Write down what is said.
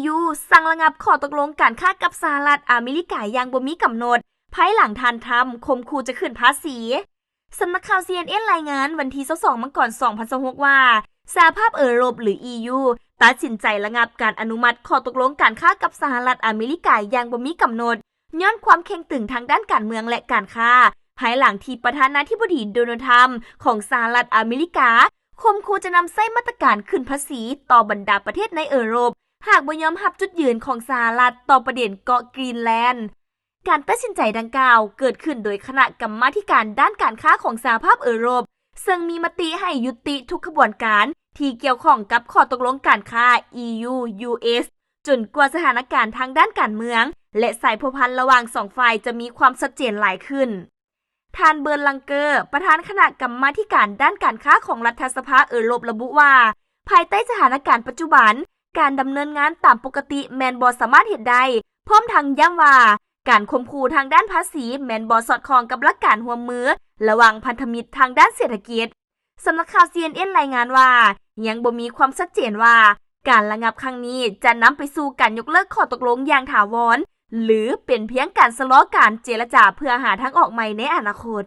EU สั่งระงับข้อตกลงการค้ากับสหรัฐอเมริกาอย่างบ่มีกำหนดภายหลังทานทรัมป์ข่มขู่จะขึ้นภาษีสำนักข่าว CNN รายงานวันที่22 มกราคม 2026 ว่าสหภาพยุโรปหรือ EU ตัดสินใจระงับการอนุมัติข้อตกลงการค้ากับสหรัฐอเมริกาอย่างบ่มีกำหนดย้อนความเข่งตึงทางด้านการเมืองและการค้าภายหลังที่ประธานาธิบดีโดนัลด์ทรัมป์ของสหรัฐอเมริกาข่มขู่จะนำใช้มาตรการขึ้นภาษีต่อบรรดาประเทศในยุโรปหากบ่ยอมรับจุดยืนของสหรัฐต่อประเด็นเกาะกรีนแลนด์การตัดสินใจดังกล่าวเกิดขึ้นโดยคณะกรรมาธิการด้านการค้าของสหภาพยุโรปซึ่งมีมติให้ยุติทุกขบวนการที่เกี่ยวข้องกับข้อตกลงการค้า EU-US จนกว่าสถานการณ์ทางด้านการเมืองและสายพัวพันระหว่างสองฝ่ายจะมีความชัดเจนหลายขึ้นท่านเบิร์นลังเกอร์ประธานคณะกรรมาธิการด้านการค้าของรัฐสภายุโรประบุว่าภายใต้สถานการณ์ปัจจุบันการดำเนินงานตามปกติแมนบ่สามารถเฮ็ดได้พร้อมทั้งย้ำว่าการข่มขู่ทางด้านภาษีแมนบ่สอดคล้องกับหลักการร่วมมือระหว่างพันธมิตรทางด้านเศรษฐกิจสำนักข่าว CNN รายงานว่ายังบ่มีความชัดเจนว่าการระงับครั้งนี้จะนำไปสู่การยกเลิกข้อตกลงอย่างถาวรหรือเป็นเพียงการชะลอการเจรจาเพื่อหาทางออกใหม่ในอนาคต